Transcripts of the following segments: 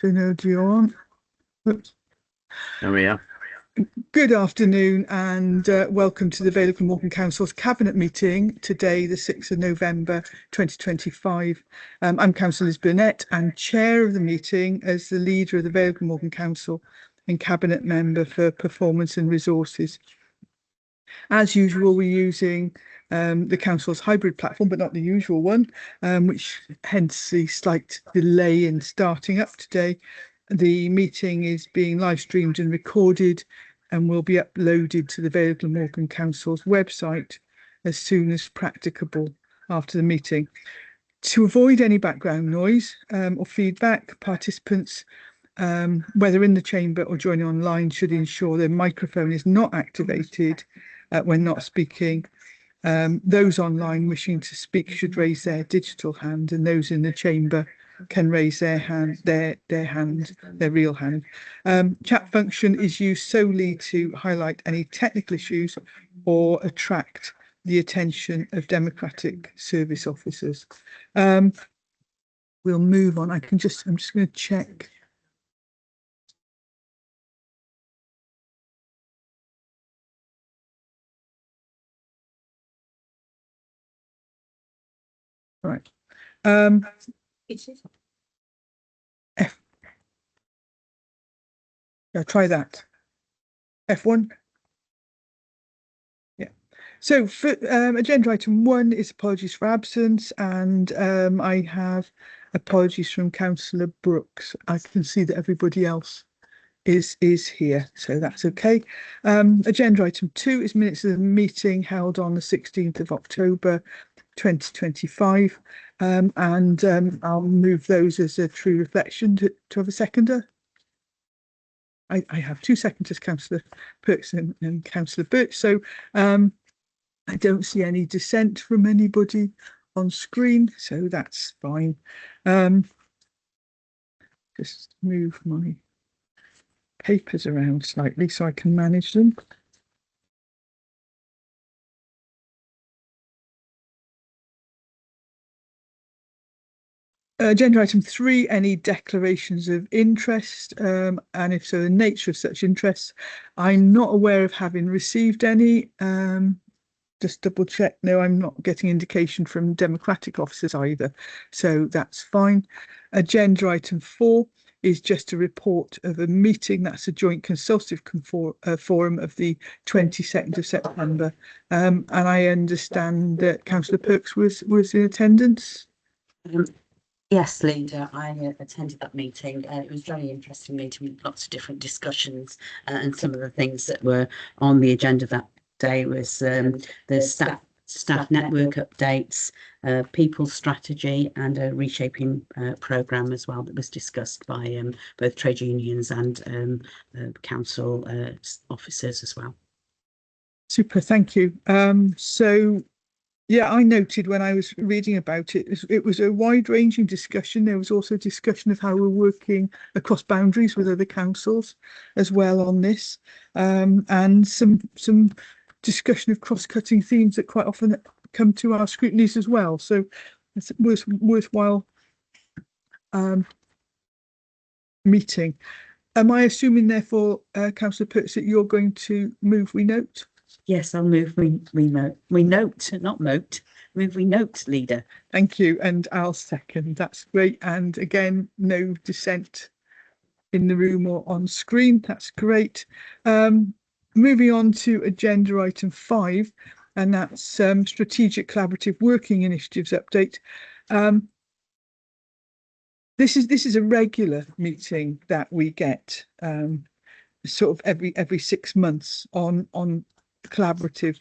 Audio on. Oops. There we are. Good afternoon and welcome to the Vale of Glamorgan Council's Cabinet meeting today, the 6th of November 2025. I'm Councillor Liz Burnett and Chair of the meeting as the leader of the Vale of Glamorgan Council and Cabinet Member for Performance and Resources. As usual, we're using the Council's hybrid platform, but not the usual one, which hence the slight delay in starting up today. The meeting is being live streamed and recorded and will be uploaded to the Vale of Glamorgan Council's website as soon as practicable after the meeting. To avoid any background noise or feedback, participants, whether in the chamber or joining online, should ensure their microphone is not activated when not speaking. Those online wishing to speak should raise their digital hand, and those in the chamber can raise their hand, their real hand. Chat function is used solely to highlight any technical issues or attract the attention of democratic service officers. We'll move on. I'm just going to check. All right. F. Yeah, try that. F1. Yeah. So for agenda item 1 is apologies for absence, and I have apologies from Councillor Brooks. I can see that everybody else is here, so that's okay. Agenda item 2 is minutes of the meeting held on the 16th of October 2025, and I'll move those as a true reflection. To have a seconder. I have 2 seconders, Councillor Perks and Councillor Birch, so I don't see any dissent from anybody on screen, so that's fine. Just move my papers around slightly so I can manage them. Agenda item 3, any declarations of interest, and if so, the nature of such interests. I'm not aware of having received any. Just double check. No, I'm not getting indication from democratic officers either, so that's fine. Agenda item 4 is just a report of a meeting. That's a joint consultative forum of the 22nd of September, and I understand that Councillor Perks was in attendance. Yes, Linda, I attended that meeting. It was a very interesting meeting with lots of different discussions, and some of the things that were on the agenda that day was the staff network updates, people strategy, and a reshaping programme as well that was discussed by both trade unions and council officers as well. Super, thank you. So yeah, I noted when I was reading about it, it was a wide-ranging discussion. There was also discussion of how we're working across boundaries with other councils as well on this, and some discussion of cross-cutting themes that quite often come to our scrutinies as well. So it's worthwhile meeting. Am I assuming, therefore, Councillor Perks, that you're going to move we note? Yes, I'll move we note, not moat, move we note, leader. Thank you, and I'll second. That's great. And again, no dissent in the room or on screen. That's great. Moving on to agenda item 5, and that's strategic collaborative working initiatives update. This is a regular meeting that we get, sort of every 6 months on collaborative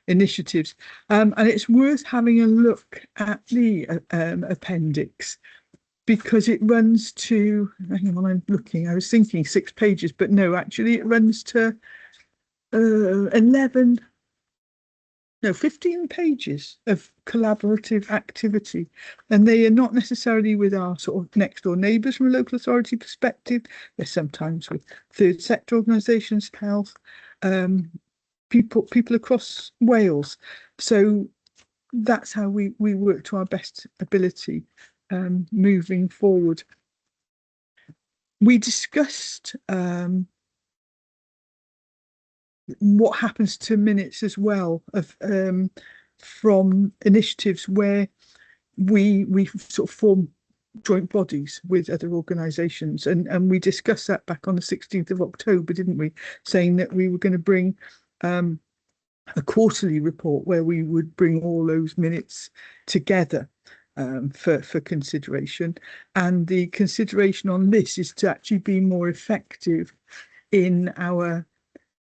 initiatives, and it's worth having a look at the appendix, because it runs to, hang on, I'm looking, I was thinking 6 pages, but no, actually it runs to 15 pages of collaborative activity, and they are not necessarily with our sort of next door neighbours from a local authority perspective. They're sometimes with third sector organisations, health, people across Wales. So that's how we work to our best ability moving forward. We discussed what happens to minutes as well of from initiatives where we sort of form joint bodies with other organisations, and we discussed that back on the 16th of October, didn't we? Saying that we were going to bring a quarterly report where we would bring all those minutes together for consideration. And the consideration on this is to actually be more effective in our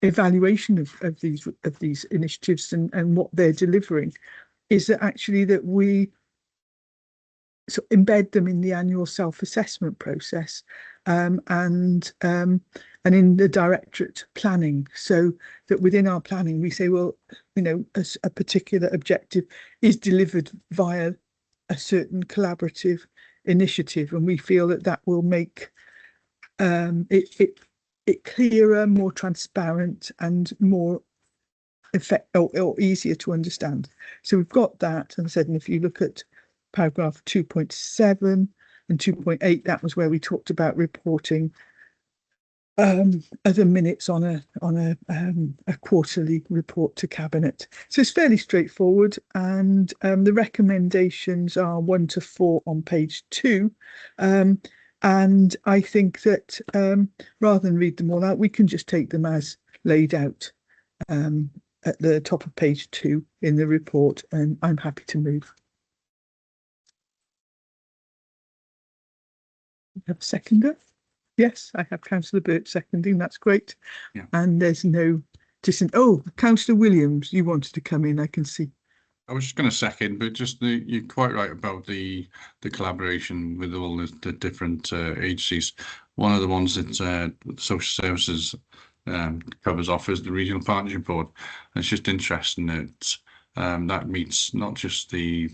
evaluation of these initiatives and what they're delivering, is that actually that we embed them in the annual self-assessment process, and in the directorate planning, so that within our planning we say, well, a particular objective is delivered via a certain collaborative initiative, and we feel that will make it clearer, more transparent, and more or easier to understand. So we've got that, and I said, and if you look at paragraph 2.7 and 2.8, that was where we talked about reporting other minutes on a quarterly report to Cabinet. So it's fairly straightforward, and the recommendations are 1 to 4 on page 2. And I think that rather than read them all out, we can just take them as laid out at the top of page 2 in the report, and I'm happy to move. Have a seconder? Yes, I have Councillor Burt seconding. That's great. Yeah. And there's no dissent. Oh, Councillor Williams, you wanted to come in, I can see. I was just going to second, but just you're quite right about the collaboration with all the different agencies. One of the ones that Social Services covers off is the Regional Partnership Board. And it's just interesting that that meets not just the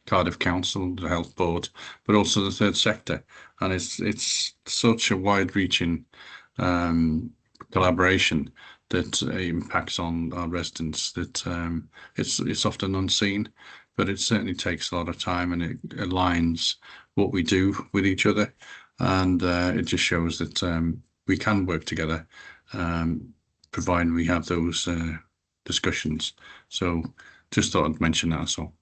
Cardiff Council, the Health Board, but also the third sector, and it's such a wide-reaching collaboration that impacts on our residents that it's often unseen, but it certainly takes a lot of time, and it aligns what we do with each other, and it just shows that we can work together, providing we have those discussions. So just thought I'd mention that as well.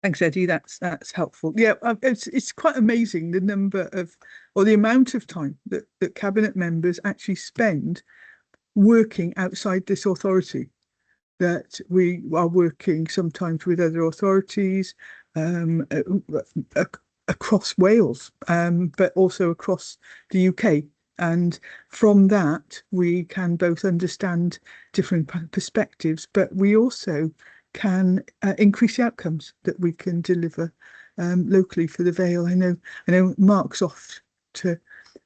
Thanks, Eddie. That's helpful. Yeah, it's quite amazing the number of, or the amount of time that Cabinet members actually spend working outside this authority. That we are working sometimes with other authorities across Wales, but also across the UK. And from that, we can both understand different perspectives, but we also can increase the outcomes that we can deliver locally for the Vale. I know Mark's off to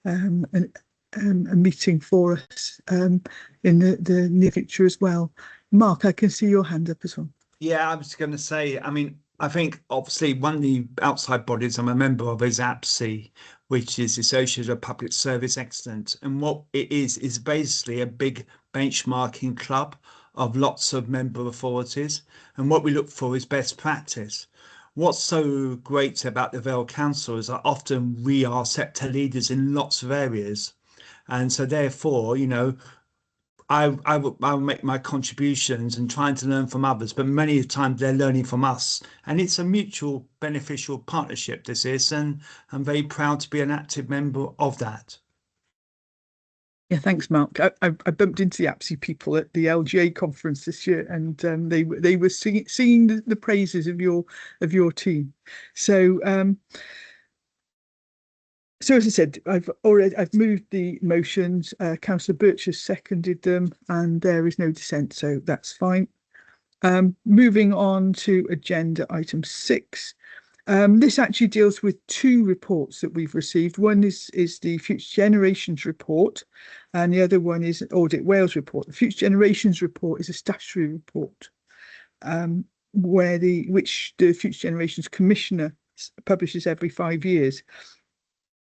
a meeting for us in the near future as well. Mark, I can see your hand up as well. Yeah, I was going to say, I mean, I think obviously one of the outside bodies I'm a member of is APSI, which is the Association of Public Service Excellence. And what it is basically a big benchmarking club of lots of member authorities. And what we look for is best practice. What's so great about the Vale Council is that often we are sector leaders in lots of areas. And so therefore, I'll make my contributions and trying to learn from others, but many times they're learning from us, and it's a mutual beneficial partnership, this is, and I'm very proud to be an active member of that. Yeah, thanks, Mark. I bumped into the APSI people at the LGA conference this year, and they were singing the praises of your team. So as I said, I've moved the motions. Councillor Birch has seconded them, and there is no dissent, so that's fine. Moving on to agenda item 6. This actually deals with 2 reports that we've received. One is the Future Generations report, and the other one is an Audit Wales report. The Future Generations report is a statutory report, which the Future Generations Commissioner publishes every 5 years.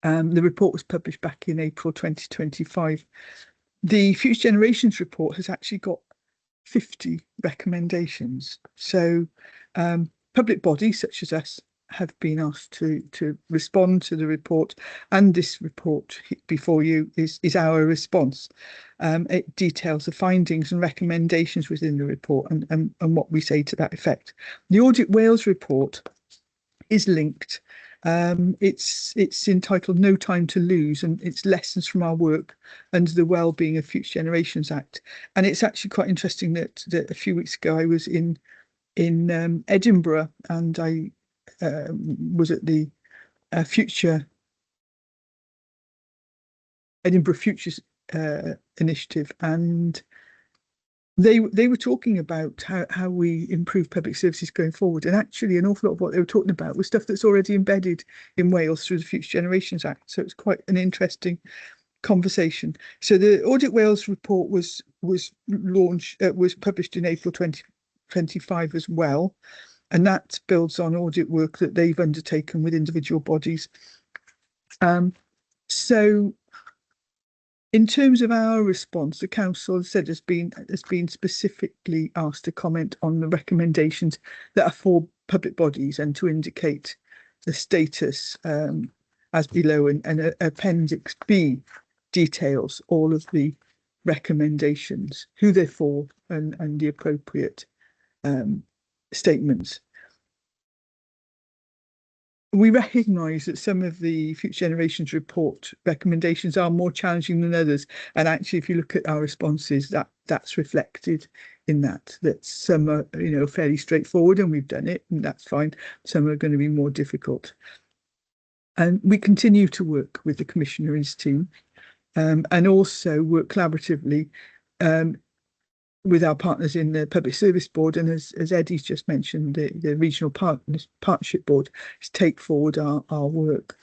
The report was published back in April 2025. The Future Generations report has actually got 50 recommendations. So public bodies such as us have been asked to respond to the report, and this report before you is our response. It details the findings and recommendations within the report and what we say to that effect. The Audit Wales report is linked. It's entitled No Time to Lose, and it's lessons from our work under the Wellbeing of Future Generations Act. And it's actually quite interesting that a few weeks ago I was in Edinburgh, and I was at the Edinburgh Futures initiative, and they were talking about how we improve public services going forward. And actually an awful lot of what they were talking about was stuff that's already embedded in Wales through the Future Generations Act. So it's quite an interesting conversation. So the Audit Wales report was published in April 2025 as well, and that builds on audit work that they've undertaken with individual bodies. So in terms of our response, the council has said has been specifically asked to comment on the recommendations that are for public bodies and to indicate the status as below, and Appendix B details all of the recommendations, who they're for, and the appropriate statements. We recognise that some of the Future Generations report recommendations are more challenging than others, and actually, if you look at our responses, that's reflected in that some are, fairly straightforward, and we've done it, and that's fine. Some are going to be more difficult, and we continue to work with the Commissioner and his team, and also work collaboratively with our partners in the Public Service Board, and as Eddie's just mentioned, the Regional Partnership Board, to take forward our work.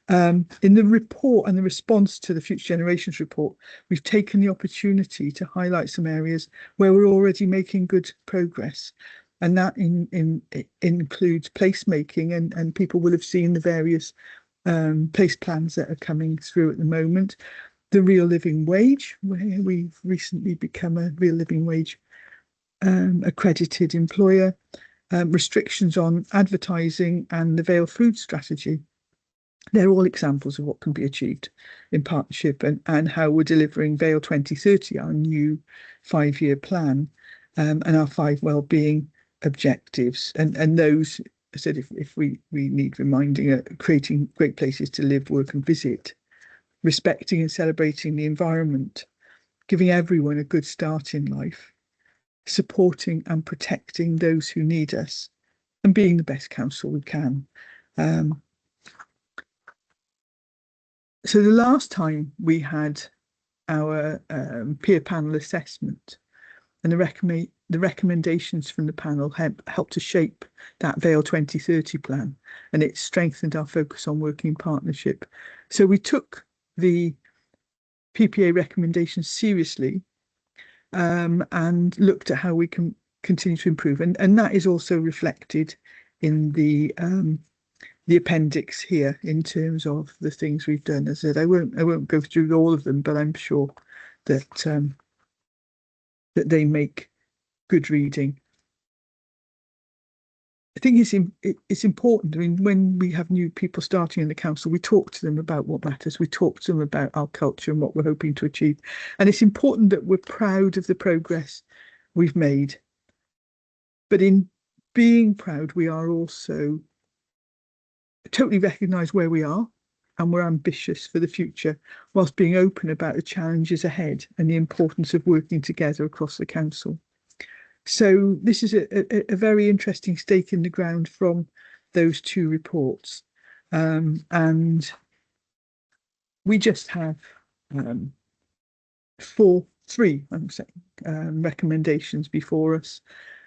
In the report and the response to the Future Generations report, we've taken the opportunity to highlight some areas where we're already making good progress, and that includes placemaking, and people will have seen the various place plans that are coming through at the moment. The real living wage, where we've recently become a real living wage accredited employer, restrictions on advertising, and the Vale food strategy. They're all examples of what can be achieved in partnership, and how we're delivering Vale 2030, our new 5-year plan, and our 5 wellbeing objectives. And those, I said, if we need reminding, creating great places to live, work and visit, respecting and celebrating the environment, giving everyone a good start in life, supporting and protecting those who need us, and being the best council we can. So the last time we had our peer panel assessment, and the recommendations from the panel helped to shape that Vale 2030 plan, and it strengthened our focus on working partnership. So we took the PPA recommendations seriously, and looked at how we can continue to improve, and that is also reflected in the appendix here in terms of the things we've done. As I said, I won't go through all of them, but I'm sure that that they make good reading. I think it's important. I mean, when we have new people starting in the council, we talk to them about what matters. We talk to them about our culture and what we're hoping to achieve. And it's important that we're proud of the progress we've made. But in being proud, we are also totally recognise where we are, and we're ambitious for the future, whilst being open about the challenges ahead and the importance of working together across the council. So this is a very interesting stake in the ground from those 2 reports. And we just have 3 recommendations before us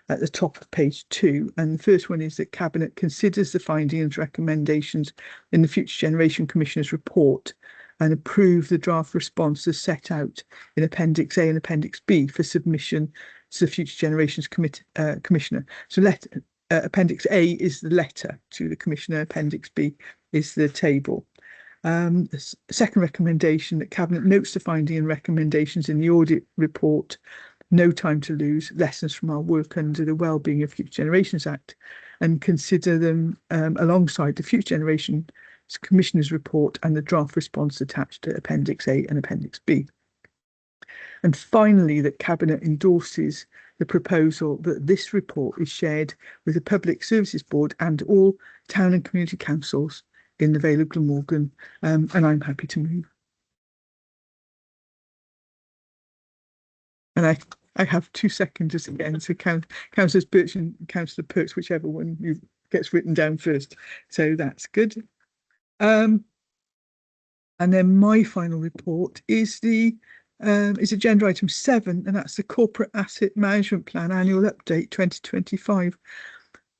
at the top of page 2. And the first one is that Cabinet considers the findings and recommendations in the Future Generation Commissioner's report and approve the draft response as set out in Appendix A and Appendix B for submission to the Future Generations Commissioner. So Appendix A is the letter to the Commissioner, Appendix B is the table. The second recommendation, that Cabinet notes the finding and recommendations in the audit report, No Time to Lose, lessons from our work under the Wellbeing of Future Generations Act, and consider them alongside the Future Generations Commissioner's report and the draft response attached to Appendix A and Appendix B. And finally, that Cabinet endorses the proposal that this report is shared with the Public Services Board and all town and community councils in the Vale of Glamorgan, and I'm happy to move. And I have 2 seconds again, so Councillors Birch and Councillor Perks, whichever one gets written down first. So that's good. And then my final report is agenda item 7, and that's the Corporate Asset Management Plan Annual Update 2025.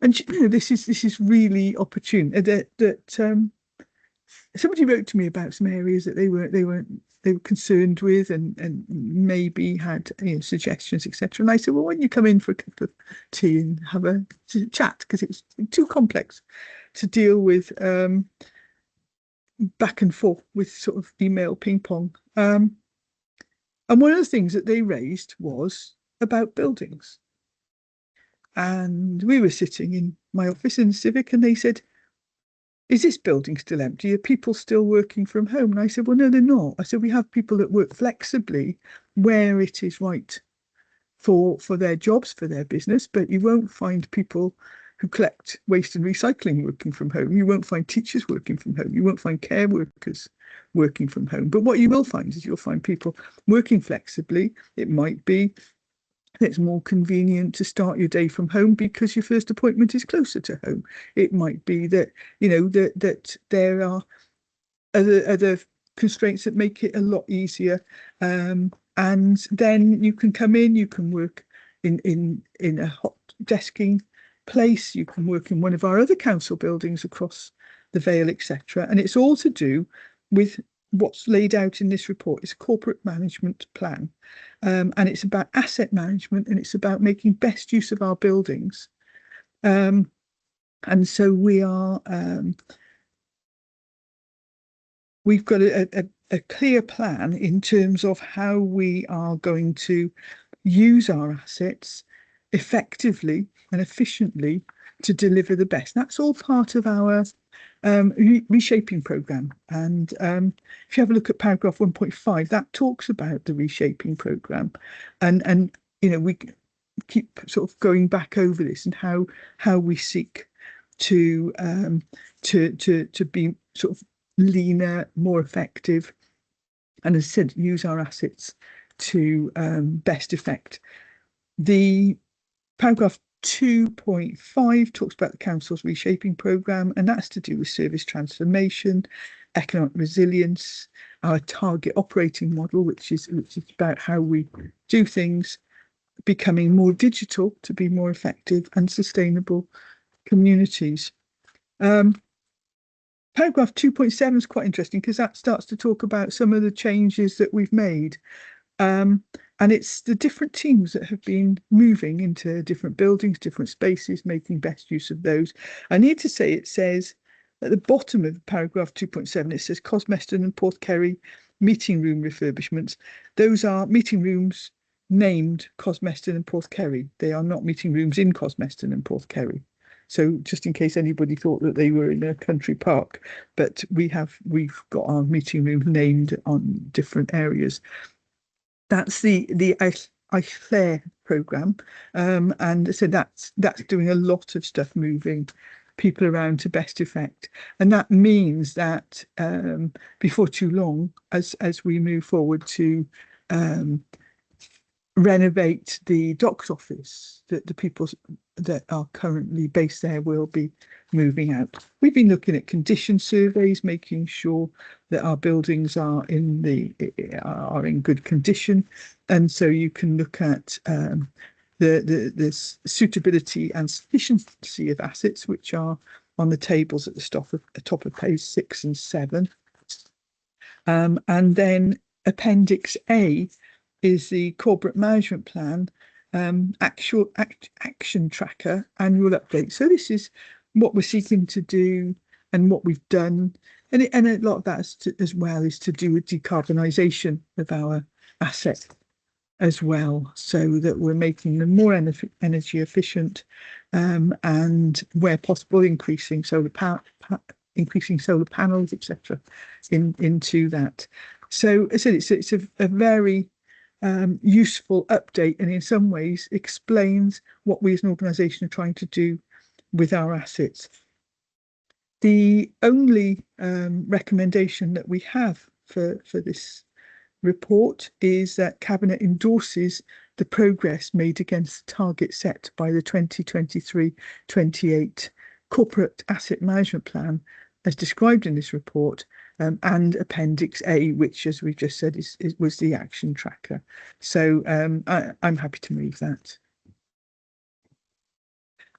And you know, this is really opportune. Somebody wrote to me about some areas that they were concerned with and maybe had suggestions, etc. And I said, well, why don't you come in for a cup of tea and have a chat, because it was too complex to deal with back and forth with sort of email ping pong. And one of the things that they raised was about buildings. And we were sitting in my office in Civic, and they said, is this building still empty? Are people still working from home? And I said, well, no, they're not. I said, we have people that work flexibly where it is right for their jobs, for their business, but you won't find people who collect waste and recycling working from home. You won't find teachers working from home. You won't find care workers working from home. But what you will find is you'll find people working flexibly. It might be it's more convenient to start your day from home because your first appointment is closer to home. It might be that, you know, that there are other constraints that make it a lot easier. And then you can come in, you can work in a hot desking place, you can work in one of our other council buildings across the Vale, etc. And it's all to do with what's laid out in this report. Is a corporate management plan, and it's about asset management, and it's about making best use of our buildings. And so we are we've got a clear plan in terms of how we are going to use our assets effectively and efficiently to deliver the best. That's all part of our reshaping programme. And if you have a look at paragraph 1.5, that talks about the reshaping programme, and you know, we keep sort of going back over this and how we seek to be sort of leaner, more effective, and as I said, use our assets to best effect. The paragraph 2.5 talks about the council's reshaping programme, and that's to do with service transformation, economic resilience, our target operating model, which is about how we do things, becoming more digital to be more effective, and sustainable communities. Paragraph 2.7 is quite interesting because that starts to talk about some of the changes that we've made. And it's the different teams that have been moving into different buildings, different spaces, making best use of those. I need to say, it says at the bottom of paragraph 2.7, it says Cosmeston and Porthkerry meeting room refurbishments. Those are meeting rooms named Cosmeston and Porthkerry. They are not meeting rooms in Cosmeston and Porthkerry. So just in case anybody thought that they were in a country park, but we've got our meeting rooms named on different areas. That's the iFair programme, and so that's doing a lot of stuff, moving people around to best effect, and that means that before too long, as we move forward to renovate the docks office, that the people that are currently based there will be moving out. We've been looking at condition surveys, making sure that our buildings are in good condition, and so you can look at the suitability and sufficiency of assets, which are on the tables at the top of page 6 and 7, and then Appendix A is the corporate management plan action tracker annual update. So this is what we're seeking to do and what we've done, and a lot of that as well is to do with decarbonisation of our asset as well, so that we're making them more energy efficient, and where possible increasing solar panels, etc. into that. So I said it's a very useful update, and in some ways explains what we as an organisation are trying to do with our assets. The only recommendation that we have for this report is that Cabinet endorses the progress made against the target set by the 2023-28 Corporate Asset Management Plan, as described in this report, and Appendix A, which, as we've just said, was the action tracker. So I'm happy to move that.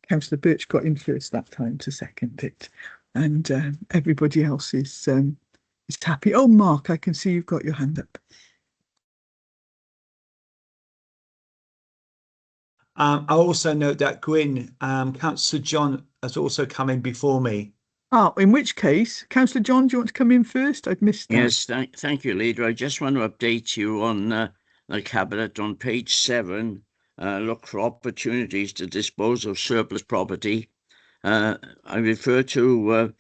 Councillor Birch got in first that time to second it, and everybody else is happy. Oh, Mark, I can see you've got your hand up. I also note that Gwyn, Councillor John has also come in before me. Oh, in which case, Councillor John, do you want to come in first? I'd missed that. Yes, thank you, Leader. I just want to update you on the Cabinet on page 7. Look for opportunities to dispose of surplus property. I refer to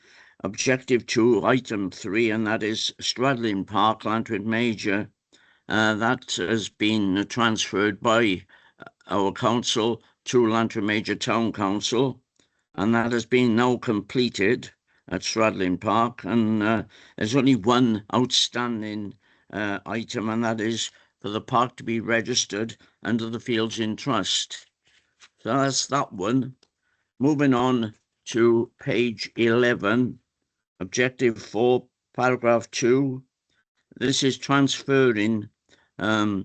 Objective 2, Item 3, and that is Stradlin Park, Lantern Major. That has been transferred by our council to Lantern Major Town Council, and that has been now completed at Stradlin Park, and there's only one outstanding item, and that is for the park to be registered under the Fields in Trust. So that's that one. Moving on to page 11, Objective 4, Paragraph 2. This is transferring our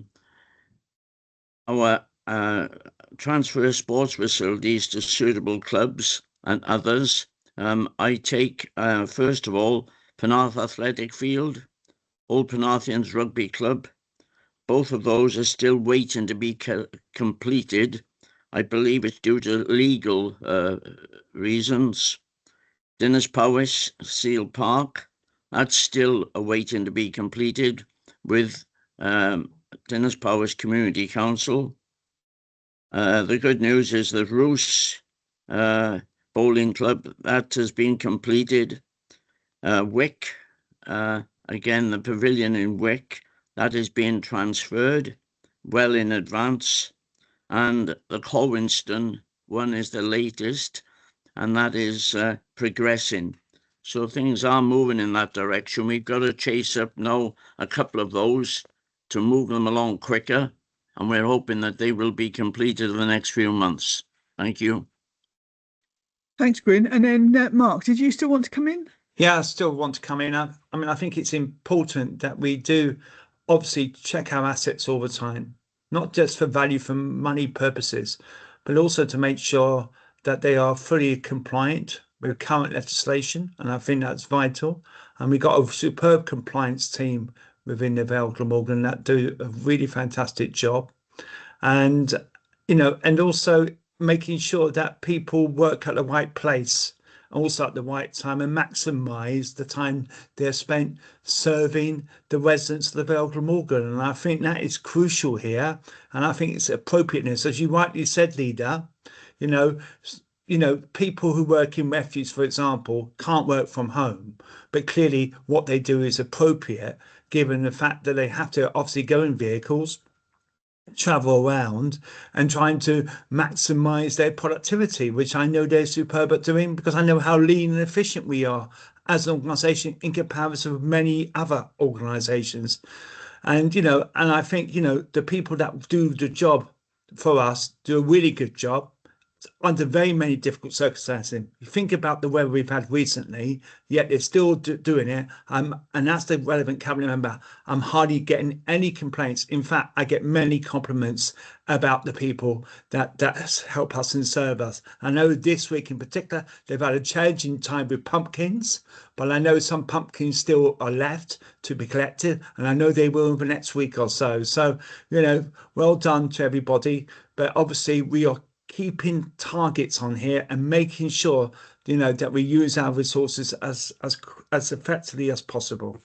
transfer sports facilities to suitable clubs and others. I take, first of all, Penarth Athletic Field, Old Penarthians Rugby Club. Both of those are still waiting to be completed. I believe it's due to legal reasons. Dinas Powys Seal Park, that's still awaiting to be completed with Dinas Powys Community Council. The good news is that Roos Bowling Club, that has been completed. Wick, again, the pavilion in Wick, that is being transferred well in advance. And the Colwinston one is the latest, and that is progressing. So things are moving in that direction. We've got to chase up now a couple of those to move them along quicker, and we're hoping that they will be completed in the next few months. Thank you. Thanks, Gwyn. And then Mark, did you still want to come in? Yeah, I still want to come in. I mean, I think it's important that we do obviously check our assets all the time, not just for value for money purposes, but also to make sure that they are fully compliant with current legislation. And I think that's vital. And we've got a superb compliance team within the Vale Glamorgan that do a really fantastic job. And, you know, and also making sure that people work at the right place, also at the right time, and maximise the time they're spent serving the residents of the Vale Glamorgan. And I think that is crucial here. And I think it's appropriateness, as you rightly said, Leader. You know, people who work in refuge, for example, can't work from home, but clearly what they do is appropriate, given the fact that they have to obviously go in vehicles, travel around, and trying to maximize their productivity, which I know they're superb at doing, because I know how lean and efficient we are as an organization in comparison with many other organizations. And, you know, and I think, you know, the people that do the job for us do a really good job under very many difficult circumstances. You think about the weather we've had recently, yet they're still doing it. And that's the relevant cabinet member. I'm hardly getting any complaints. In fact, I get many compliments about the people that help us and serve us. I know this week in particular, they've had a challenging time with pumpkins, but I know some pumpkins still are left to be collected, and I know they will in the next week or so. So, you know, well done to everybody. But obviously we are keeping targets on here and making sure, you know, that we use our resources as effectively as possible.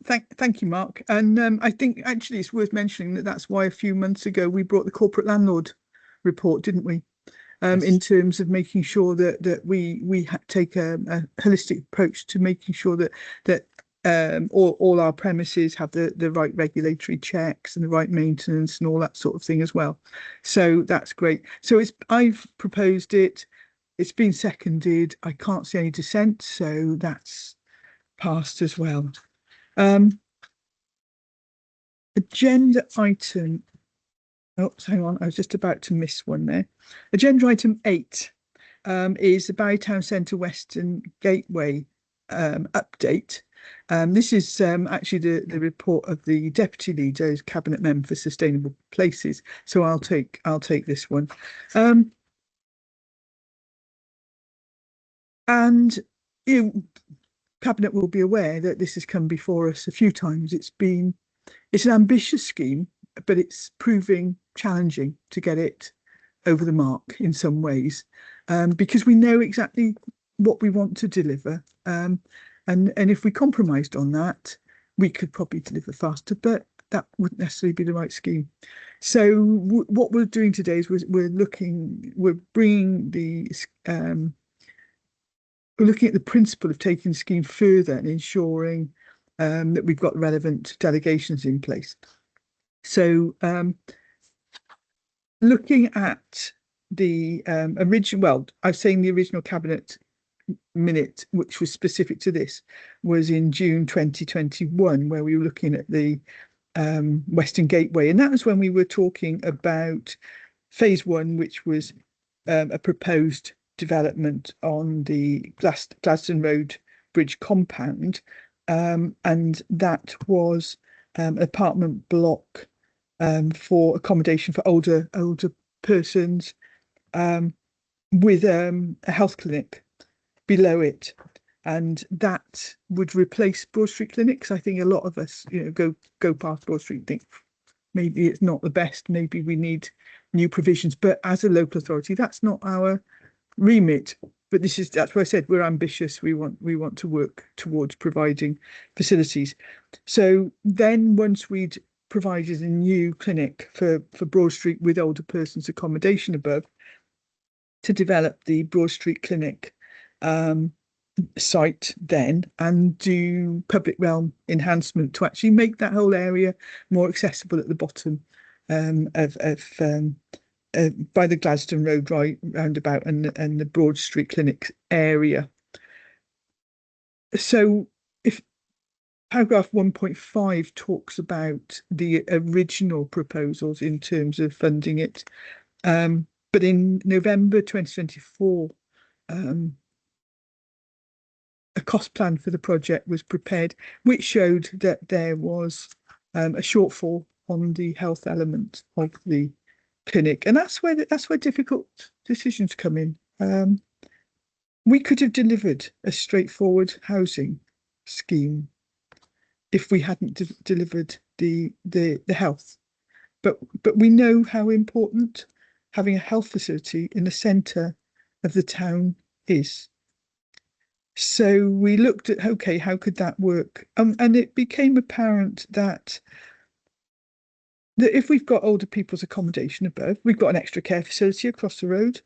Thank you, Mark. And I think actually it's worth mentioning that that's why a few months ago we brought the corporate landlord report, didn't we? Yes. In terms of making sure that we take a holistic approach to making sure that all our premises have the right regulatory checks and the right maintenance and all that sort of thing as well. So that's great. So I've proposed it. It's been seconded. I can't see any dissent, so that's passed as well. Agenda item. Oh, hang on. I was just about to miss one there. Agenda item 8 is the Barry Town Centre Western Gateway update. This is actually the report of the deputy leader, who's cabinet member for sustainable places. So I'll take this one. And cabinet will be aware that this has come before us a few times. It's an ambitious scheme, but it's proving challenging to get it over the mark in some ways, because we know exactly what we want to deliver. And if we compromised on that, we could probably deliver faster, but that wouldn't necessarily be the right scheme. So what we're doing today is we're looking at the principle of taking the scheme further and ensuring that we've got relevant delegations in place. So looking at the original, I was saying the original cabinet minute, which was specific to this, was in June 2021, where we were looking at the Western Gateway. And that was when we were talking about phase 1, which was a proposed development on the Gladstone Road Bridge compound. And that was an apartment block for accommodation for older persons, with a health clinic below it, and that would replace Broad Street clinics. I think a lot of us, go past Broad Street and think maybe it's not the best, maybe we need new provisions, but as a local authority, that's not our remit. But that's why I said we're ambitious. We want to work towards providing facilities. So then once we'd provided a new clinic for Broad Street with older persons accommodation above, to develop the Broad Street clinic site then and do public realm enhancement to actually make that whole area more accessible at the bottom by the Gladstone Road roundabout and the Broad Street clinic area. So if paragraph 1.5 talks about the original proposals in terms of funding it, but in November 2024, a cost plan for the project was prepared, which showed that there was a shortfall on the health element of the clinic, and that's where difficult decisions come in. We could have delivered a straightforward housing scheme if we hadn't delivered the health, but we know how important having a health facility in the centre of the town is. So we looked at, okay, how could that work? And it became apparent that if we've got older people's accommodation above, we've got an extra care facility across the road,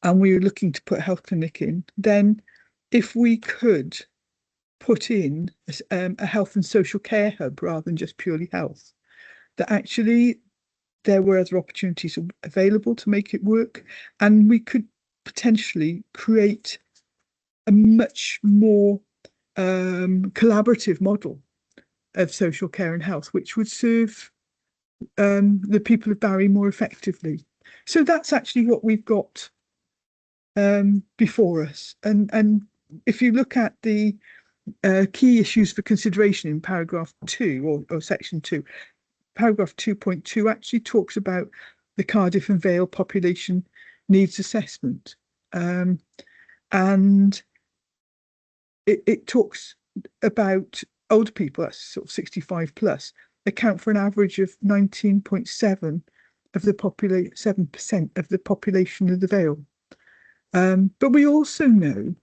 and we were looking to put a health clinic in, then if we could put in a health and social care hub rather than just purely health, that actually there were other opportunities available to make it work, and we could potentially create a much more collaborative model of social care and health, which would serve the people of Barry more effectively. So that's actually what we've got before us. And if you look at the key issues for consideration in paragraph 2 or section 2, paragraph 2.2 actually talks about the Cardiff and Vale population needs assessment. And it talks about older people, that's sort of 65 plus, account for an average of 19.7% of the population of the Vale. But we also know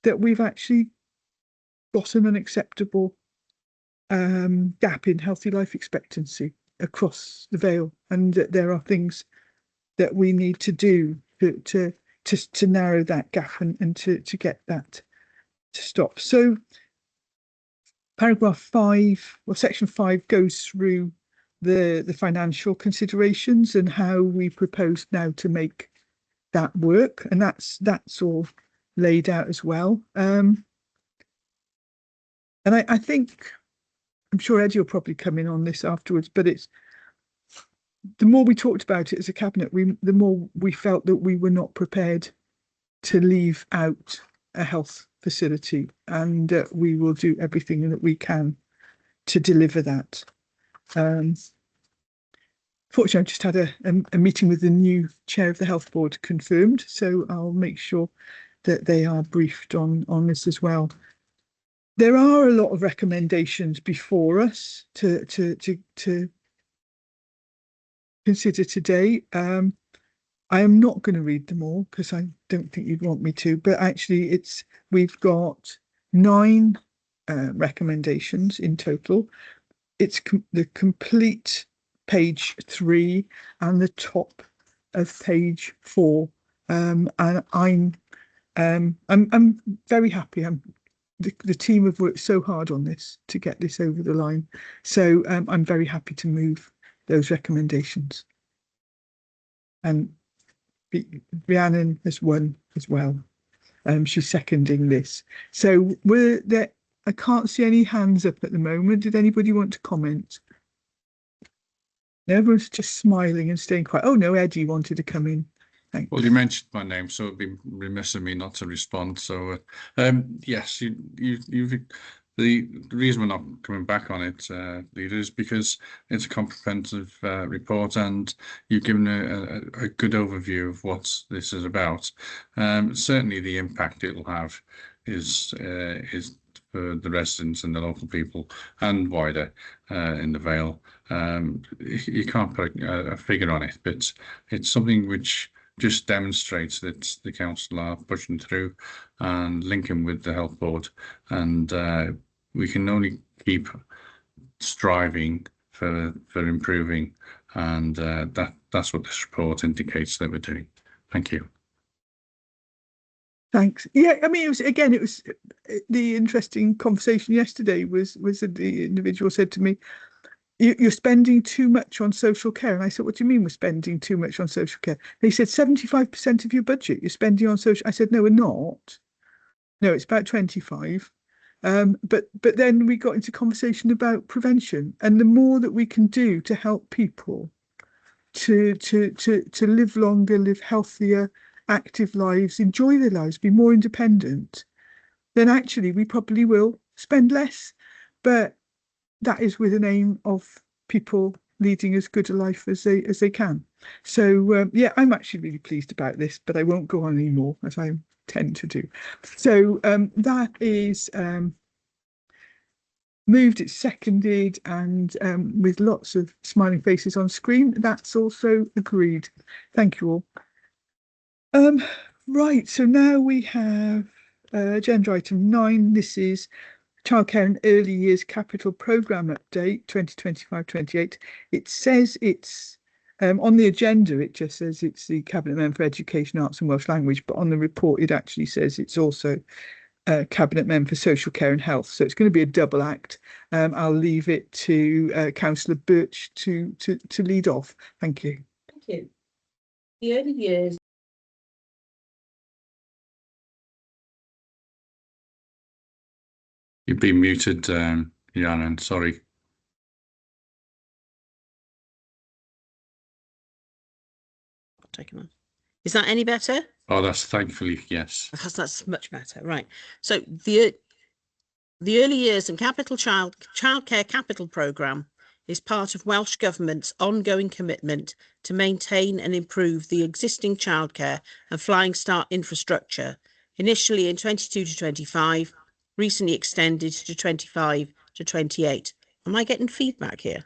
that we've actually got an unacceptable gap in healthy life expectancy across the Vale, and that there are things that we need to do to narrow that gap and to get that to stop. So paragraph 5, or section 5, goes through the financial considerations and how we propose now to make that work, and that's all laid out as well. And I think, I'm sure Eddie will probably come in on this afterwards, but it's the more we talked about it as a cabinet, the more we felt that we were not prepared to leave out a health facility, and we will do everything that we can to deliver that. Fortunately, I just had a meeting with the new chair of the health board confirmed, so I'll make sure that they are briefed on this as well. There are a lot of recommendations before us to consider today. I am not going to read them all because I don't think you'd want me to, but actually we've got 9 recommendations in total. It's the complete page 3 and the top of page 4, and I'm very happy. The team have worked so hard on this to get this over the line, so I'm very happy to move those recommendations. And Rhiannon has won as well. She's seconding this. So I can't see any hands up at the moment. Did anybody want to comment? No, everyone's just smiling and staying quiet. Oh no, Eddie wanted to come in. Thanks. Well, you mentioned my name, so it'd be remiss of me not to respond. So, yes, the reason we're not coming back on it, Leader, is because it's a comprehensive report, and you've given a good overview of what this is about. Certainly, the impact it'll have is for the residents and the local people and wider in the Vale. You can't put a figure on it, but it's something which just demonstrates that the council are pushing through and linking with the health board, and we can only keep striving for improving, and that's what this report indicates that we're doing. Thank you. Thanks. Yeah, I mean, it was the interesting conversation yesterday was that the individual said to me, you're spending too much on social care. And I said, what do you mean we're spending too much on social care? They said 75% of your budget you're spending on social. I said, no, we're not. No, it's about 25. But then we got into conversation about prevention, and the more that we can do to help people to live longer, live healthier, active lives, enjoy their lives, be more independent, then actually we probably will spend less. But that is with an aim of people leading as good a life as they can. So yeah, I'm actually really pleased about this, but I won't go on anymore as I tend to do. So that is moved, it's seconded, and with lots of smiling faces on screen, that's also agreed. Thank you all. Right, so now we have agenda item 9. This is Childcare and Early Years Capital Programme Update 2025-28. It says it's on the agenda, it just says it's the Cabinet Member for Education, Arts and Welsh Language, but on the report it actually says it's also Cabinet Member for Social Care and Health. So it's going to be a double act. I'll leave it to Councillor Birch to lead off. Thank you. Thank you. The early years. You've been muted, Rhiannon, sorry. Taken off. Is that any better? Oh, that's thankfully, yes. That's much better. Right. So the Early Years and Childcare Capital Programme is part of Welsh Government's ongoing commitment to maintain and improve the existing childcare and Flying Start infrastructure, initially in 22 to 25, recently extended to 25 to 28. Am I getting feedback here?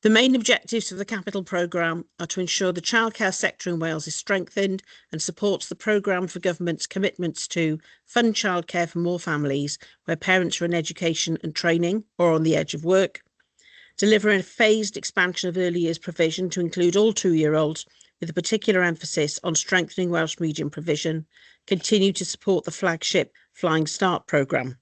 The main objectives of the capital programme are to ensure the childcare sector in Wales is strengthened and supports the programme for government's commitments to fund childcare for more families where parents are in education and training or on the edge of work, deliver a phased expansion of early years provision to include all 2-year-olds with a particular emphasis on strengthening Welsh medium provision, continue to support the flagship Flying Start programme.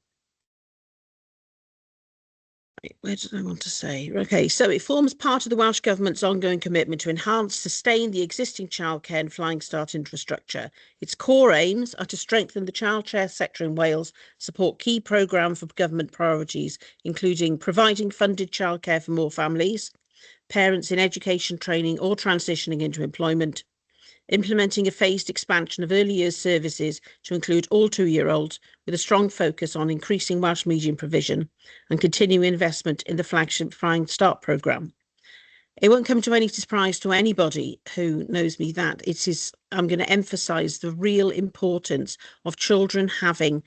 Where did I want to say? Okay, so it forms part of the Welsh Government's ongoing commitment to enhance, sustain the existing childcare and Flying Start infrastructure. Its core aims are to strengthen the childcare sector in Wales, support key programme for government priorities, including providing funded childcare for more families, parents in education, training or transitioning into employment, implementing a phased expansion of early years services to include all 2-year-olds with a strong focus on increasing Welsh medium provision and continuing investment in the flagship Flying Start programme. It won't come to any surprise to anybody who knows me that I'm going to emphasise the real importance of children having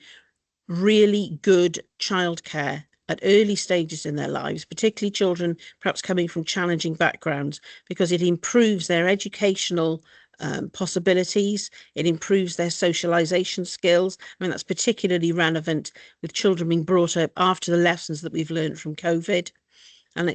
really good childcare at early stages in their lives, particularly children perhaps coming from challenging backgrounds, because it improves their educational possibilities, it improves their socialization skills. I mean, that's particularly relevant with children being brought up after the lessons that we've learned from COVID. And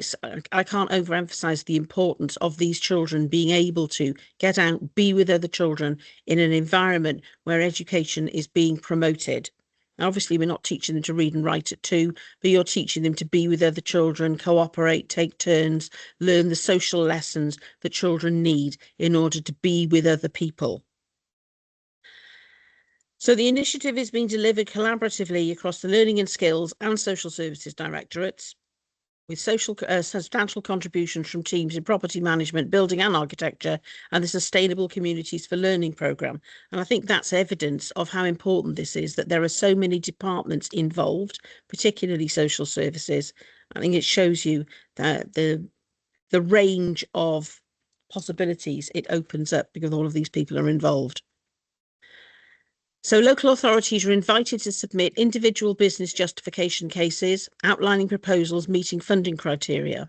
I can't overemphasize the importance of these children being able to get out, be with other children in an environment where education is being promoted. Now, obviously, we're not teaching them to read and write at 2, but you're teaching them to be with other children, cooperate, take turns, learn the social lessons that children need in order to be with other people. So the initiative is being delivered collaboratively across the Learning and Skills and Social Services Directorates, with substantial contributions from teams in property management, building and architecture, and the Sustainable Communities for Learning programme. And I think that's evidence of how important this is, that there are so many departments involved, particularly social services. I think it shows you that the range of possibilities it opens up because all of these people are involved. So local authorities are invited to submit individual business justification cases outlining proposals meeting funding criteria,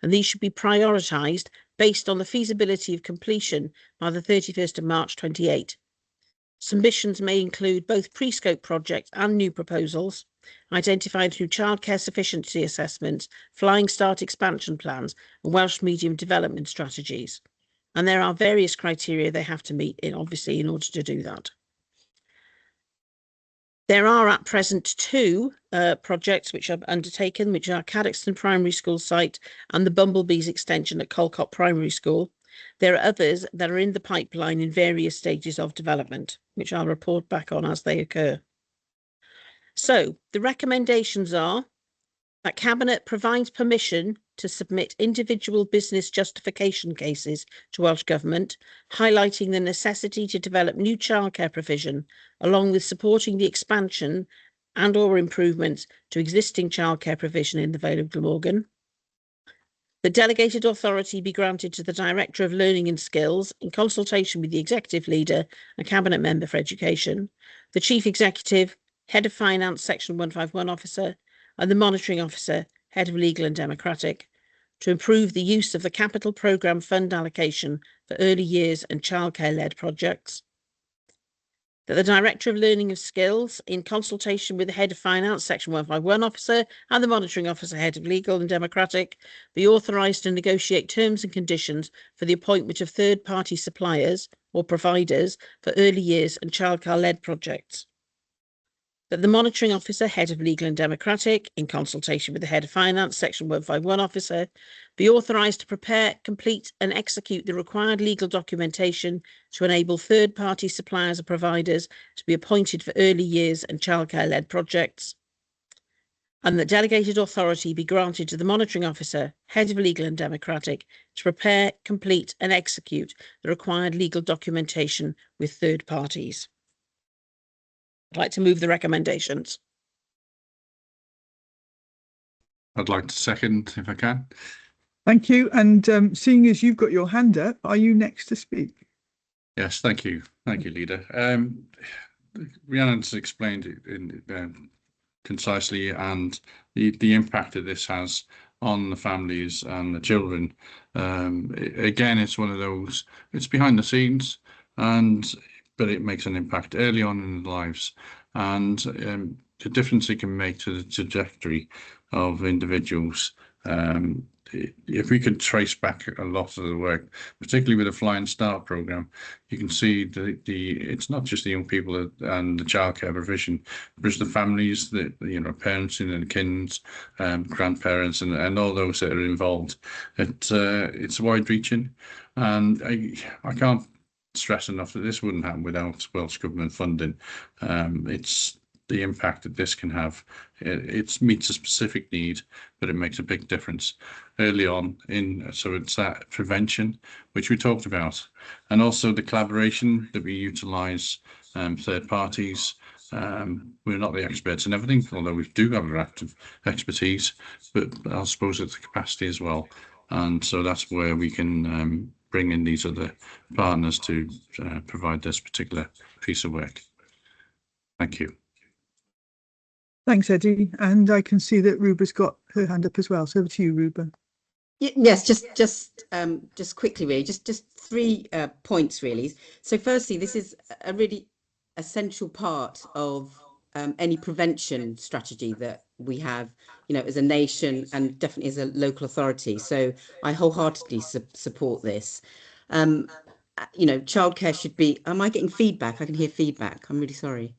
and these should be prioritised based on the feasibility of completion by the 31st of March 28. Submissions may include both pre-scope projects and new proposals, identified through childcare sufficiency assessments, Flying Start expansion plans, and Welsh medium development strategies. And there are various criteria they have to meet, obviously, in order to do that. There are at present 2 projects which are undertaken, which are Cadoxton Primary School site and the Bumblebees extension at Colcott Primary School. There are others that are in the pipeline in various stages of development, which I'll report back on as they occur. So the recommendations are that Cabinet provides permission to submit individual business justification cases to Welsh Government, highlighting the necessity to develop new childcare provision, along with supporting the expansion and or improvements to existing childcare provision in the Vale of Glamorgan. The delegated authority be granted to the Director of Learning and Skills in consultation with the Executive Leader and Cabinet Member for Education, the Chief Executive, Head of Finance, Section 151 Officer, and the Monitoring Officer, Head of Legal and Democratic, to improve the use of the Capital Programme Fund allocation for early years and childcare-led projects. That the Director of Learning and Skills, in consultation with the Head of Finance, Section 151 Officer, and the Monitoring Officer, Head of Legal and Democratic, be authorised to negotiate terms and conditions for the appointment of third-party suppliers or providers for early years and childcare-led projects. That the Monitoring Officer, Head of Legal and Democratic, in consultation with the Head of Finance, Section 151 Officer, be authorised to prepare, complete and execute the required legal documentation to enable third-party suppliers or providers to be appointed for early years and childcare-led projects. And that delegated authority be granted to the Monitoring Officer, Head of Legal and Democratic, to prepare, complete and execute the required legal documentation with third parties. I'd like to move the recommendations. I'd like to second if I can. Thank you. And seeing as you've got your hand up, are you next to speak? Yes, thank you. Thank you, Leader. Rhiannon's explained it in, concisely, and the impact that this has on the families and the children. Again, it's one of those, it's behind the scenes, but it makes an impact early on in their lives, and the difference it can make to the trajectory of individuals. If we could trace back a lot of the work, particularly with the Flying Start program, you can see it's not just the young people and the childcare provision, but it's the families, parents and kids, grandparents, and all those that are involved. It's wide reaching, and I can't stress enough that this wouldn't happen without Welsh Government funding. It's the impact that this can have. It meets a specific need, but it makes a big difference early on so it's that prevention, which we talked about, and also the collaboration that we utilize third parties. We're not the experts in everything, although we do have a active expertise, but I suppose it's the capacity as well. And so that's where we can bring in these other partners to provide this particular piece of work. Thank you. Thanks, Eddie. And I can see that Ruba's got her hand up as well. So over to you, Ruba. Yes, just quickly, really, just 3 points, really. So firstly, this is a really essential part of any prevention strategy that we have, as a nation and definitely as a local authority. So I wholeheartedly support this. Childcare should be, am I getting feedback? I can hear feedback. I'm really sorry.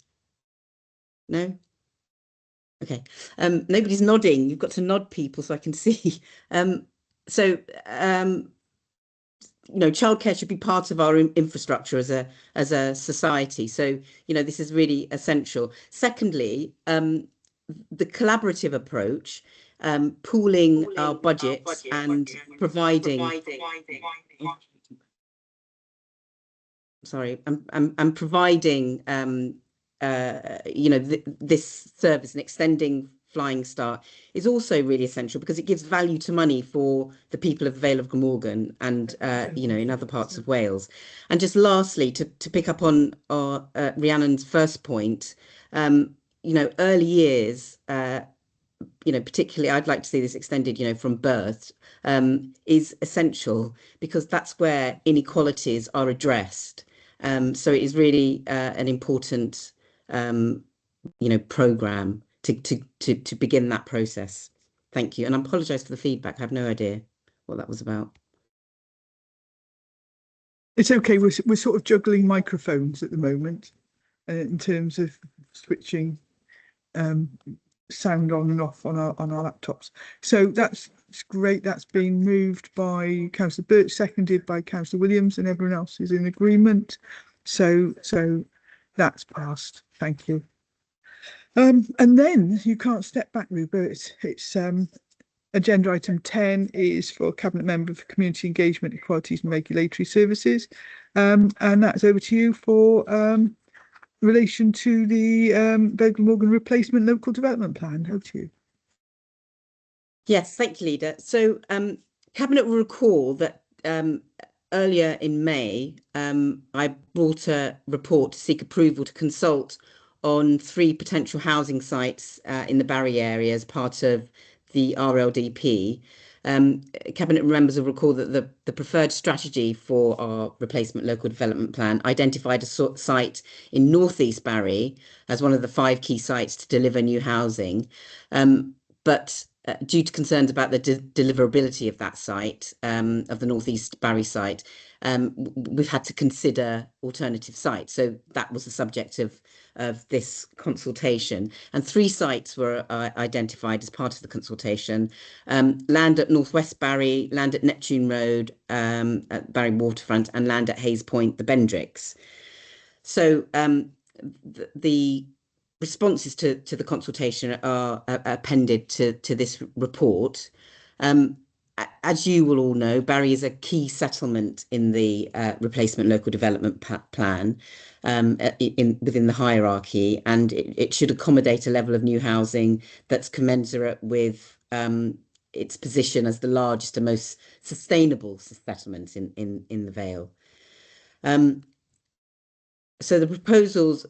No? Okay. Nobody's nodding. You've got to nod, people, so I can see. Childcare should be part of our infrastructure as a society. So, this is really essential. Secondly, the collaborative approach, pooling our budgets and providing. Sorry, I'm providing. This service and extending Flying Start is also really essential because it gives value to money for the people of the Vale of Glamorgan and in other parts of Wales. And just lastly, to pick up on Rhiannon's first point, early years, particularly I'd like to see this extended, from birth, is essential because that's where inequalities are addressed. So it is really an important program to begin that process. Thank you, and I apologise for the feedback. I have no idea what that was about. It's okay. We're sort of juggling microphones at the moment in terms of switching sound on and off on our laptops. So that's great. That's been moved by Councillor Birch, seconded by Councillor Williams, and everyone else is in agreement. So that's passed. Thank you. And then you can't step back, Ruba. It's agenda item 10 is for Cabinet Member for Community Engagement, Equalities and Regulatory Services. And that's over to you for relation to the Vale Glamorgan Replacement Local Development Plan. Over to you. Yes, thank you, Leader. So Cabinet will recall that earlier in May, I brought a report to seek approval to consult on 3 potential housing sites in the Barry area as part of the RLDP. Cabinet members will recall that the preferred strategy for our replacement local development plan identified a site in northeast Barry as one of the 5 key sites to deliver new housing. But due to concerns about the deliverability of that site, of the northeast Barry site, we've had to consider alternative sites. So that was the subject of this consultation. And 3 sites were identified as part of the consultation: land at Northwest Barry, land at Neptune Road, at Barry Waterfront, and land at Hayes Point, the Bendricks. So the responses to the consultation are appended to this report. As you will all know, Barry is a key settlement in the replacement local development plan within the hierarchy, and it should accommodate a level of new housing that's commensurate with its position as the largest and most sustainable settlement in the Vale. So the proposals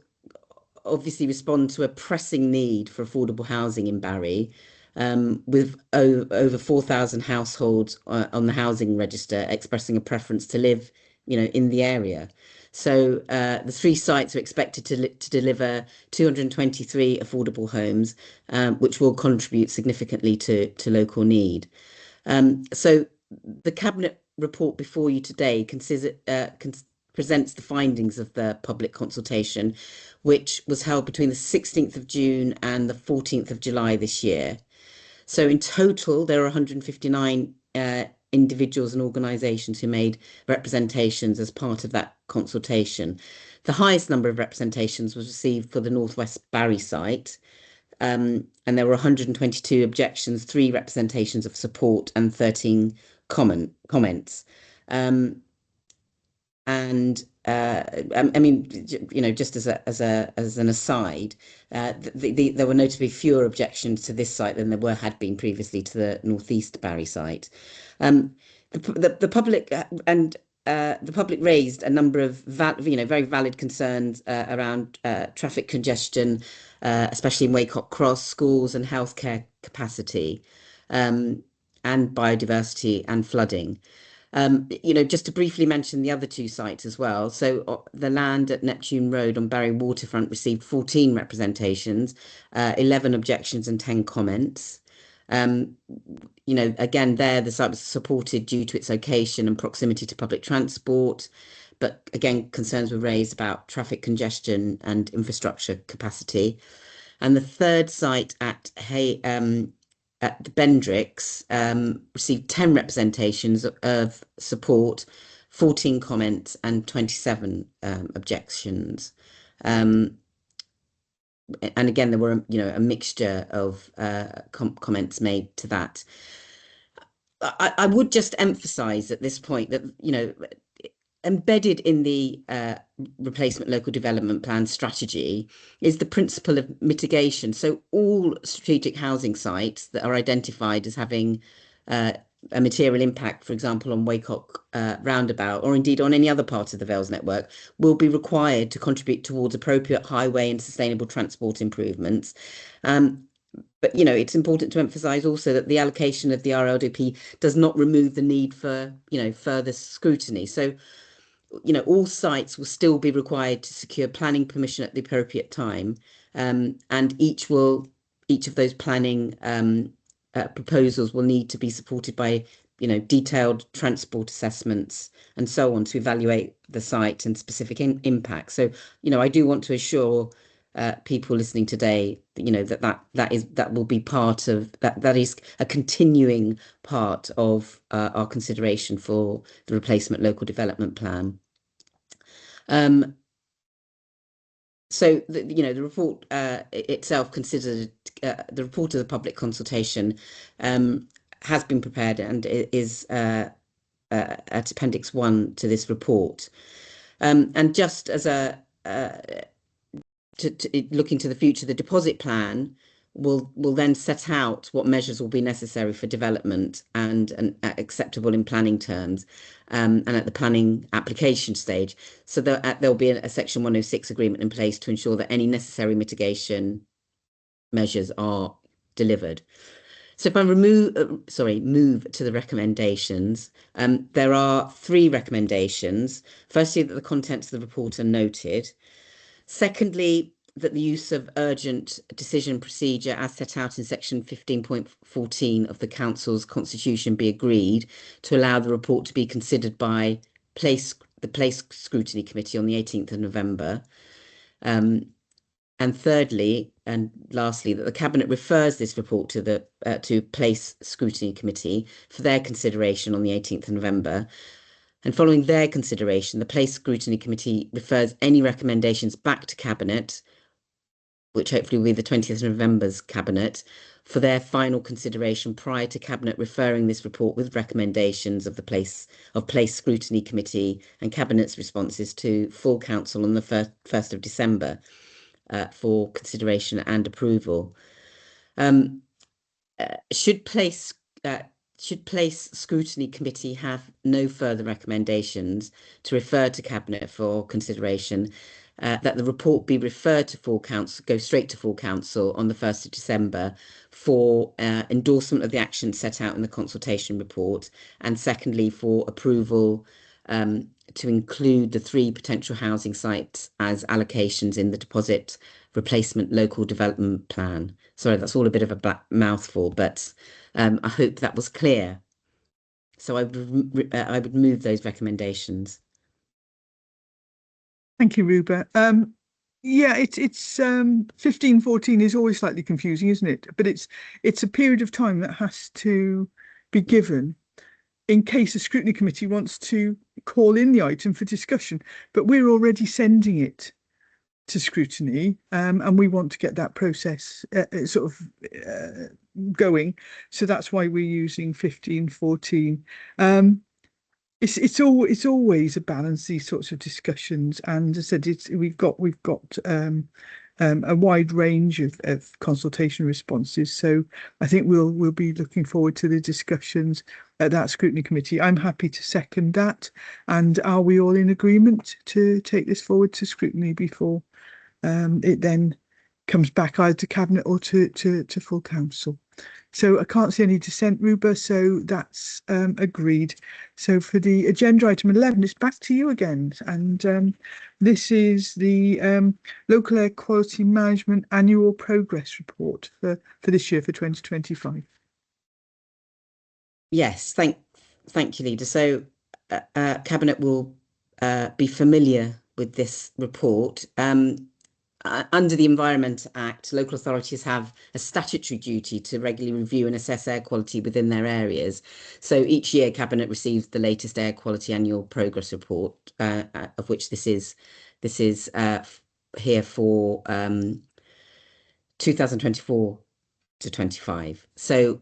obviously respond to a pressing need for affordable housing in Barry. with over 4,000 households on the housing register expressing a preference to live, in the area. So the 3 sites are expected to deliver 223 affordable homes, which will contribute significantly to local need. So the Cabinet report before you today presents the findings of the public consultation, which was held between the 16th of June and the 14th of July this year. So in total, there are 159 individuals and organisations who made representations as part of that consultation. The highest number of representations was received for the Northwest Barry site, and there were 122 objections, 3 representations of support, and 13 comments. I mean, just as an aside, there were notably fewer objections to this site than there had been previously to the Northeast Barry site. The public raised a number of very valid concerns around traffic congestion, especially in Waycock Cross, schools and healthcare capacity, and biodiversity and flooding. Just to briefly mention the other 2 sites as well. So the land at Neptune Road on Barry Waterfront received 14 representations, 11 objections and 10 comments. Again, there the site was supported due to its location and proximity to public transport. But again, concerns were raised about traffic congestion and infrastructure capacity. And the 3rd site at the Bendricks received 10 representations of support, 14 comments and 27 objections. And again, there were a mixture of comments made to that. I would just emphasize at this point that embedded in the replacement local development plan strategy is the principle of mitigation. So all strategic housing sites that are identified as having a material impact, for example, on Waycock roundabout, or indeed on any other part of the Vales network, will be required to contribute towards appropriate highway and sustainable transport improvements. But it's important to emphasize also that the allocation of the RLDP does not remove the need for further scrutiny. So all sites will still be required to secure planning permission at the appropriate time, and each of those planning proposals will need to be supported by detailed transport assessments and so on to evaluate the site and specific impacts. So I do want to assure people listening today that will be part of that is a continuing part of our consideration for the replacement local development plan. So the report itself considered the report of the public consultation has been prepared and is at Appendix 1 to this report, and just as looking to the future, the deposit plan will then set out what measures will be necessary for development and acceptable in planning terms, and at the planning application stage. So there'll be a Section 106 agreement in place to ensure that any necessary mitigation measures are delivered. So if I move to the recommendations, there are 3 recommendations. Firstly, that the contents of the report are noted. Secondly, that the use of urgent decision procedure as set out in section 15.14 of the Council's Constitution be agreed to allow the report to be considered by the Place Scrutiny Committee on the 18th of November. And thirdly, and lastly, that the Cabinet refers this report to the Place Scrutiny Committee for their consideration on the 18th of November. And following their consideration, the Place Scrutiny Committee refers any recommendations back to Cabinet, which hopefully will be the 20th of November's Cabinet, for their final consideration prior to Cabinet referring this report with recommendations of the Place Scrutiny Committee and Cabinet's responses to full Council on the 1st of December for consideration and approval. Should Place Scrutiny Committee have no further recommendations to refer to Cabinet for consideration, that the report be referred to full council, go straight to full council on the 1st of December for endorsement of the actions set out in the consultation report, and secondly for approval to include the 3 potential housing sites as allocations in the deposit replacement local development plan. Sorry, that's all a bit of a mouthful, but I hope that was clear. So I would move those recommendations. Thank you, Ruba. Yeah, it's 1514 is always slightly confusing, isn't it? But it's a period of time that has to be given in case the scrutiny committee wants to call in the item for discussion. But we're already sending it to scrutiny, and we want to get that process sort of going. So that's why we're using 1514. It's always a balance, these sorts of discussions, and as I said, we've got a wide range of consultation responses. So I think we'll be looking forward to the discussions at that scrutiny committee. I'm happy to second that. And are we all in agreement to take this forward to scrutiny before it then comes back either to cabinet or to full council? So I can't see any dissent, Ruba, so that's agreed. So for the agenda item 11, it's back to you again. And this is the Local Air Quality Management Annual Progress Report for this year, for 2025. Yes, thank you, Leader. So Cabinet will be familiar with this report. Under the Environment Act, local authorities have a statutory duty to regularly review and assess air quality within their areas. So each year, Cabinet receives the latest air quality annual progress report, of which this is here for 2024 to 25. So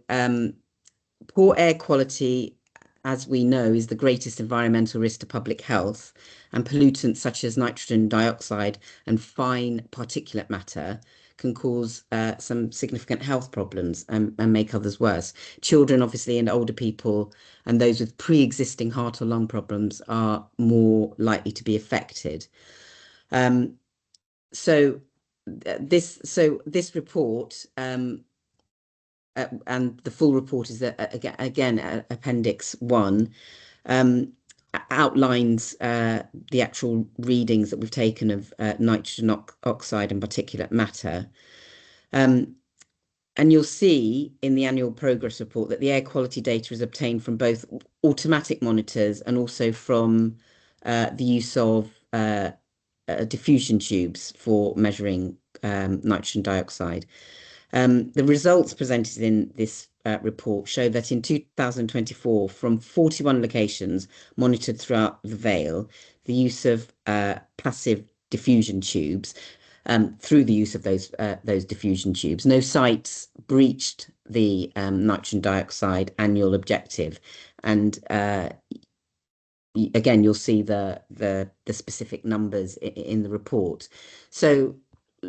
poor air quality, as we know, is the greatest environmental risk to public health, and pollutants such as nitrogen dioxide and fine particulate matter can cause some significant health problems and make others worse. Children, obviously, and older people and those with pre-existing heart or lung problems are more likely to be affected. So this report and the full report is again Appendix 1, outlines the actual readings that we've taken of nitrogen oxide and particulate matter. And you'll see in the annual progress report that the air quality data is obtained from both automatic monitors and also from the use of diffusion tubes for measuring nitrogen dioxide. The results presented in this report show that in 2024, from 41 locations monitored throughout the Vale, the use of passive diffusion tubes, through the use of those diffusion tubes, no sites breached the nitrogen dioxide annual objective. And again, you'll see the specific numbers in the report. So,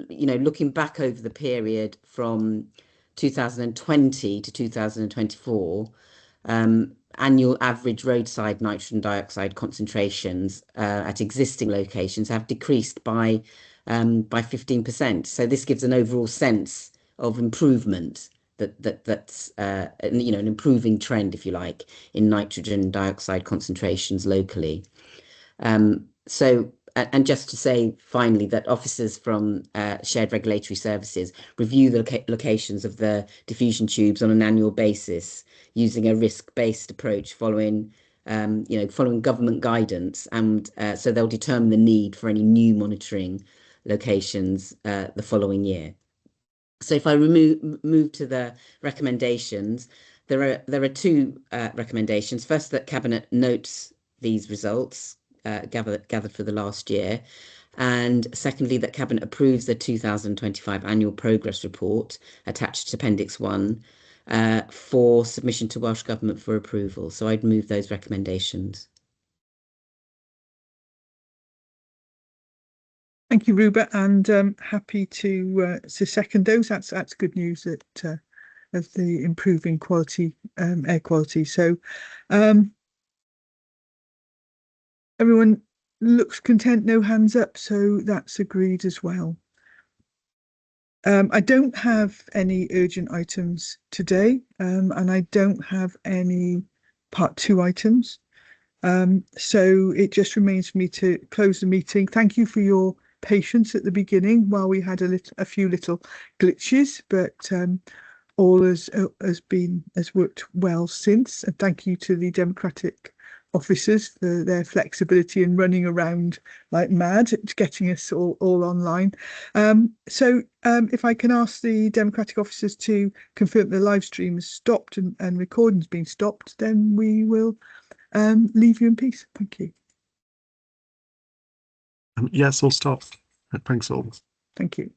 you know, looking back over the period from 2020 to 2024, annual average roadside nitrogen dioxide concentrations at existing locations have decreased by 15%. So this gives an overall sense of improvement, that's you know, an improving trend, if you like, in nitrogen dioxide concentrations locally. So, and just to say finally that officers from shared regulatory services review the locations of the diffusion tubes on an annual basis using a risk-based approach following government guidance, and so they'll determine the need for any new monitoring locations the following year. So if I move to the recommendations, there are 2 recommendations. First, that Cabinet notes these results gathered for the last year, and secondly, that Cabinet approves the 2025 annual progress report attached to Appendix 1 for submission to Welsh Government for approval. So I'd move those recommendations. Thank you, Ruba, and happy to second those. That's good news that of the improving quality, air quality. So everyone looks content, no hands up, so that's agreed as well. I don't have any urgent items today, and I don't have any part 2 items. So it just remains for me to close the meeting. Thank you for your patience at the beginning while we had a few little glitches, but all has worked well since. And thank you to the Democratic officers for their flexibility in running around like mad, getting us all online. So if I can ask the Democratic officers to confirm the live stream is stopped and recording's been stopped, then we will leave you in peace. Thank you. Yes, all stopped. Thanks all. Thank you.